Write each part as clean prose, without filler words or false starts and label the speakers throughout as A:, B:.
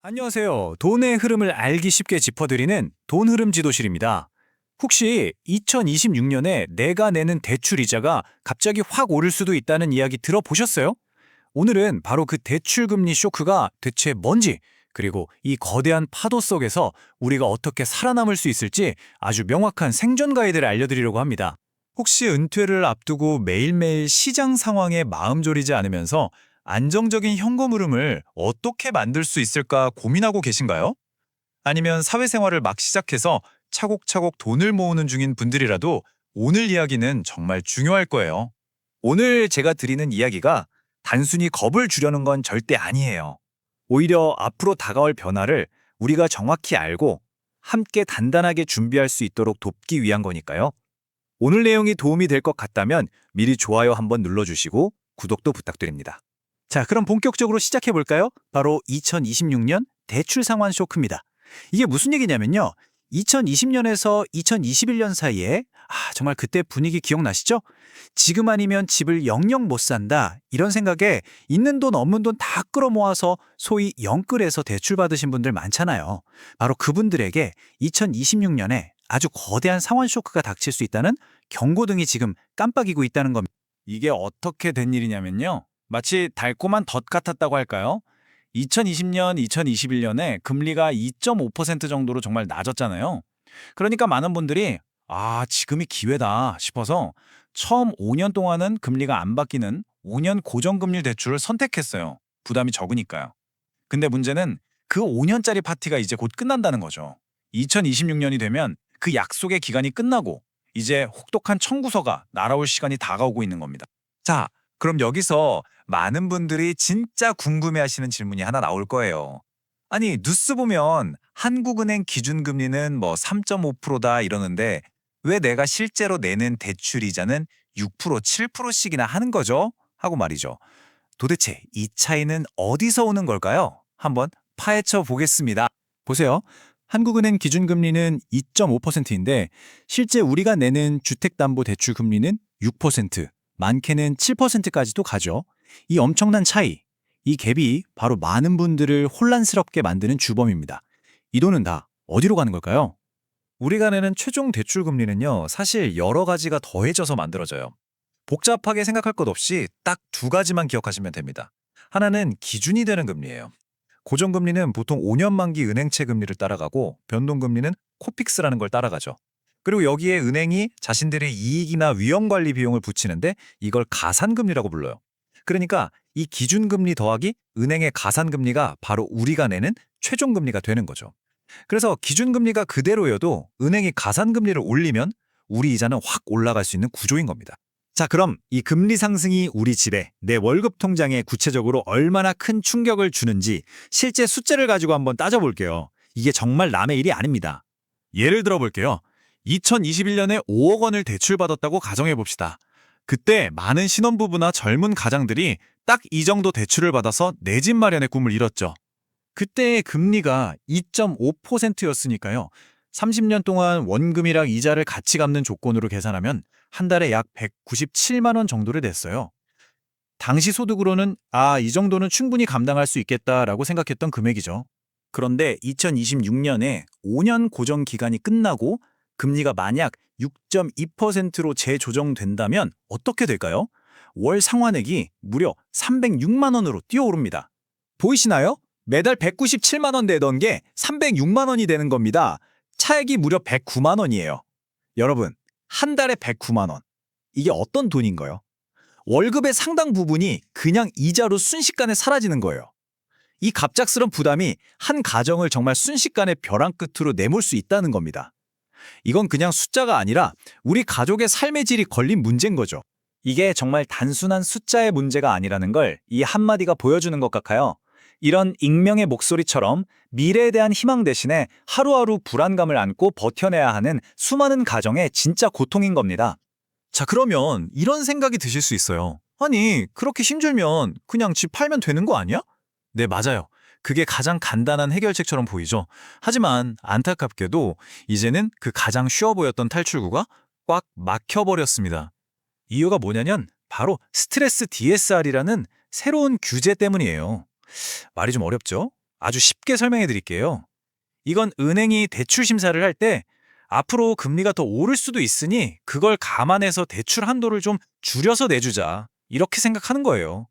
A: 안녕하세요. 돈의 흐름을 알기 쉽게 짚어드리는 돈 흐름 지도실입니다. 혹시 2026년에 내가 내는 대출 이자가 갑자기 확 오를 수도 있다는 이야기 들어보셨어요? 오늘은 바로 그 대출 금리 쇼크가 대체 뭔지, 그리고 이 거대한 파도 속에서 우리가 어떻게 살아남을 수 있을지 아주 명확한 생존 가이드를 알려드리려고 합니다. 혹시 은퇴를 앞두고 매일매일 시장 상황에 마음 졸이지 않으면서 안정적인 현금 흐름을 어떻게 만들 수 있을까 고민하고 계신가요? 아니면 사회생활을 막 시작해서 차곡차곡 돈을 모으는 중인 분들이라도 오늘 이야기는 정말 중요할 거예요. 오늘 제가 드리는 이야기가 단순히 겁을 주려는 건 절대 아니에요. 오히려 앞으로 다가올 변화를 우리가 정확히 알고 함께 단단하게 준비할 수 있도록 돕기 위한 거니까요. 오늘 내용이 도움이 될 것 같다면 미리 좋아요 한번 눌러주시고 구독도 부탁드립니다. 자, 그럼 본격적으로 시작해 볼까요? 바로 2026년 대출 상환 쇼크입니다. 이게 무슨 얘기냐면요. 2020년에서 2021년 사이에 정말 그때 분위기 기억나시죠? 지금 아니면 집을 영영 못 산다. 이런 생각에 있는 돈 없는 돈 다 끌어모아서 소위 영끌에서 대출 받으신 분들 많잖아요. 바로 그분들에게 2026년에 아주 거대한 상환 쇼크가 닥칠 수 있다는 경고등이 지금 깜빡이고 있다는 겁니다. 이게 어떻게 된 일이냐면요. 마치 달콤한 덫 같았다고 할까요? 2020년, 2021년에 금리가 2.5% 정도로 정말 낮았잖아요. 그러니까 많은 분들이 지금이 기회다 싶어서 처음 5년 동안은 금리가 안 바뀌는 5년 고정금리 대출을 선택했어요. 부담이 적으니까요. 근데 문제는 그 5년짜리 파티가 이제 곧 끝난다는 거죠. 2026년이 되면 그 약속의 기간이 끝나고 이제 혹독한 청구서가 날아올 시간이 다가오고 있는 겁니다. 자, 그럼 여기서 많은 분들이 진짜 궁금해하시는 질문이 하나 나올 거예요. 아니, 뉴스 보면 한국은행 기준금리는 뭐 3.5%다 이러는데 왜 내가 실제로 내는 대출 이자는 6%, 7%씩이나 하는 거죠? 하고 말이죠. 도대체 이 차이는 어디서 오는 걸까요? 한번 파헤쳐 보겠습니다. 보세요. 한국은행 기준금리는 2.5%인데 실제 우리가 내는 주택담보대출 금리는 6%, 많게는 7%까지도 가죠. 이 엄청난 차이, 이 갭이 바로 많은 분들을 혼란스럽게 만드는 주범입니다. 이 돈은 다 어디로 가는 걸까요? 우리가 내는 최종 대출 금리는요, 사실 여러 가지가 더해져서 만들어져요. 복잡하게 생각할 것 없이 딱 두 가지만 기억하시면 됩니다. 하나는 기준이 되는 금리예요. 고정금리는 보통 5년 만기 은행채 금리를 따라가고 변동금리는 코픽스라는 걸 따라가죠. 그리고 여기에 은행이 자신들의 이익이나 위험관리 비용을 붙이는데 이걸 가산금리라고 불러요. 그러니까 이 기준금리 더하기 은행의 가산금리가 바로 우리가 내는 최종금리가 되는 거죠. 그래서 기준금리가 그대로여도 은행이 가산금리를 올리면 우리 이자는 확 올라갈 수 있는 구조인 겁니다. 자, 그럼 이 금리 상승이 우리 집에 내 월급 통장에 구체적으로 얼마나 큰 충격을 주는지 실제 숫자를 가지고 한번 따져볼게요. 이게 정말 남의 일이 아닙니다. 예를 들어 볼게요. 2021년에 5억 원을 대출받았다고 가정해 봅시다. 그때 많은 신혼부부나 젊은 가장들이 딱 이 정도 대출을 받아서 내 집 마련의 꿈을 이뤘죠. 그때의 금리가 2.5%였으니까요. 30년 동안 원금이랑 이자를 같이 갚는 조건으로 계산하면 한 달에 약 197만 원 정도를 냈어요. 당시 소득으로는 이 정도는 충분히 감당할 수 있겠다라고 생각했던 금액이죠. 그런데 2026년에 5년 고정 기간이 끝나고 금리가 만약 6.2%로 재조정된다면 어떻게 될까요? 월 상환액이 무려 306만 원으로 뛰어오릅니다. 보이시나요? 매달 197만 원 내던 게 306만 원이 되는 겁니다. 차액이 무려 109만 원이에요. 여러분, 한 달에 109만 원. 이게 어떤 돈인가요? 월급의 상당 부분이 그냥 이자로 순식간에 사라지는 거예요. 이 갑작스런 부담이 한 가정을 정말 순식간에 벼랑 끝으로 내몰 수 있다는 겁니다. 이건 그냥 숫자가 아니라 우리 가족의 삶의 질이 걸린 문제인 거죠. 이게 정말 단순한 숫자의 문제가 아니라는 걸 이 한마디가 보여주는 것 같아요. 이런 익명의 목소리처럼 미래에 대한 희망 대신에 하루하루 불안감을 안고 버텨내야 하는 수많은 가정의 진짜 고통인 겁니다. 자, 그러면 이런 생각이 드실 수 있어요. 아니, 그렇게 힘들면 그냥 집 팔면 되는 거 아니야? 네, 맞아요. 그게 가장 간단한 해결책처럼 보이죠. 하지만 안타깝게도 이제는 그 가장 쉬워 보였던 탈출구가 꽉 막혀버렸습니다. 이유가 뭐냐면 바로 스트레스 DSR이라는 새로운 규제 때문이에요. 말이 좀 어렵죠? 아주 쉽게 설명해 드릴게요. 이건 은행이 대출 심사를 할 때 앞으로 금리가 더 오를 수도 있으니 그걸 감안해서 대출 한도를 좀 줄여서 내주자. 이렇게 생각하는 거예요.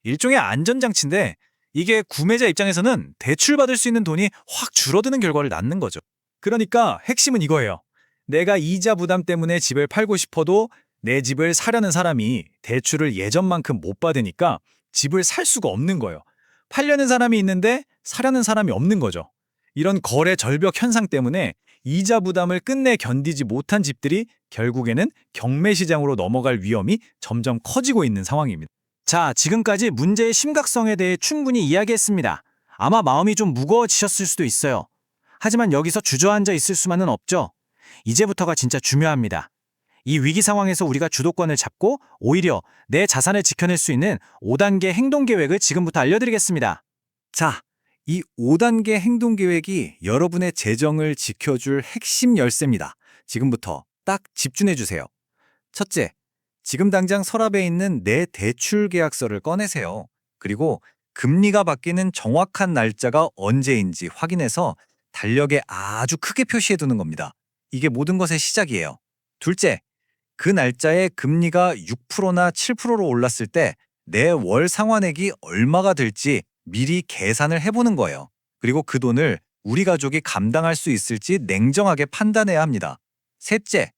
A: 일종의 안전장치인데 이게 구매자 입장에서는 대출받을 수 있는 돈이 확 줄어드는 결과를 낳는 거죠. 그러니까 핵심은 이거예요. 내가 이자 부담 때문에 집을 팔고 싶어도 내 집을 사려는 사람이 대출을 예전만큼 못 받으니까 집을 살 수가 없는 거예요. 팔려는 사람이 있는데 사려는 사람이 없는 거죠. 이런 거래 절벽 현상 때문에 이자 부담을 끝내 견디지 못한 집들이 결국에는 경매 시장으로 넘어갈 위험이 점점 커지고 있는 상황입니다. 자, 지금까지 문제의 심각성에 대해 충분히 이야기했습니다. 아마 마음이 좀 무거워지셨을 수도 있어요. 하지만 여기서 주저앉아 있을 수만은 없죠. 이제부터가 진짜 중요합니다. 이 위기 상황에서 우리가 주도권을 잡고 오히려 내 자산을 지켜낼 수 있는 5단계 행동 계획을 지금부터 알려드리겠습니다. 자, 이 5단계 행동 계획이 여러분의 재정을 지켜줄 핵심 열쇠입니다. 지금부터 딱 집중해 주세요. 첫째, 지금 당장 서랍에 있는 내 대출 계약서를 꺼내세요. 그리고 금리가 바뀌는 정확한 날짜가 언제인지 확인해서 달력에 아주 크게 표시해 두는 겁니다. 이게 모든 것의 시작이에요. 둘째, 그 날짜에 금리가 6%나 7%로 올랐을 때 내 월 상환액이 얼마가 될지 미리 계산을 해보는 거예요. 그리고 그 돈을 우리 가족이 감당할 수 있을지 냉정하게 판단해야 합니다. 셋째,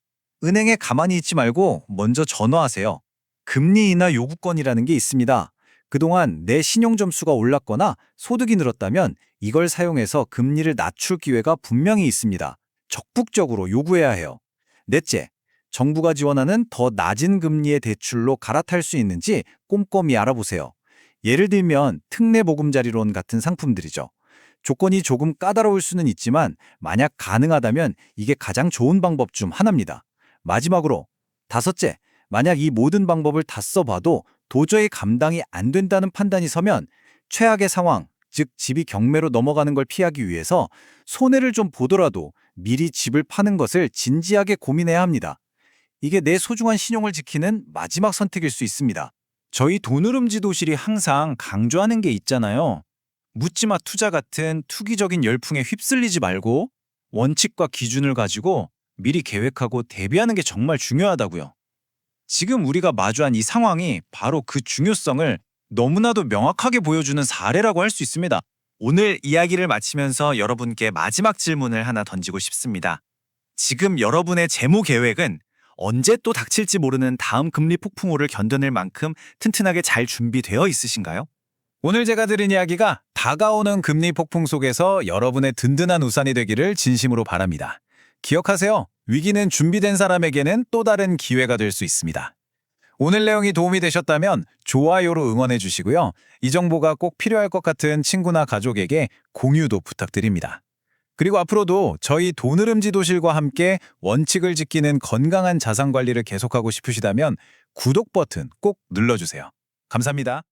A: 은행에 가만히 있지 말고 먼저 전화하세요. 금리 인하 요구권이라는 게 있습니다. 그동안 내 신용 점수가 올랐거나 소득이 늘었다면 이걸 사용해서 금리를 낮출 기회가 분명히 있습니다. 적극적으로 요구해야 해요. 넷째, 정부가 지원하는 더 낮은 금리의 대출로 갈아탈 수 있는지 꼼꼼히 알아보세요. 예를 들면 특례보금자리론 같은 상품들이죠. 조건이 조금 까다로울 수는 있지만 만약 가능하다면 이게 가장 좋은 방법 중 하나입니다. 마지막으로 다섯째, 만약 이 모든 방법을 다 써봐도 도저히 감당이 안 된다는 판단이 서면 최악의 상황, 즉 집이 경매로 넘어가는 걸 피하기 위해서 손해를 좀 보더라도 미리 집을 파는 것을 진지하게 고민해야 합니다. 이게 내 소중한 신용을 지키는 마지막 선택일 수 있습니다. 저희 돈흐름 지도실이 항상 강조하는 게 있잖아요. 묻지마 투자 같은 투기적인 열풍에 휩쓸리지 말고 원칙과 기준을 가지고 미리 계획하고 대비하는 게 정말 중요하다고요. 지금 우리가 마주한 이 상황이 바로 그 중요성을 너무나도 명확하게 보여주는 사례라고 할 수 있습니다. 오늘 이야기를 마치면서 여러분께 마지막 질문을 하나 던지고 싶습니다. 지금 여러분의 재무 계획은 언제 또 닥칠지 모르는 다음 금리 폭풍우를 견뎌낼 만큼 튼튼하게 잘 준비되어 있으신가요? 오늘 제가 들은 이야기가 다가오는 금리 폭풍 속에서 여러분의 든든한 우산이 되기를 진심으로 바랍니다. 기억하세요. 위기는 준비된 사람에게는 또 다른 기회가 될 수 있습니다. 오늘 내용이 도움이 되셨다면 좋아요로 응원해 주시고요. 이 정보가 꼭 필요할 것 같은 친구나 가족에게 공유도 부탁드립니다. 그리고 앞으로도 저희 돈흐름 지도실과 함께 원칙을 지키는 건강한 자산 관리를 계속하고 싶으시다면 구독 버튼 꼭 눌러주세요. 감사합니다.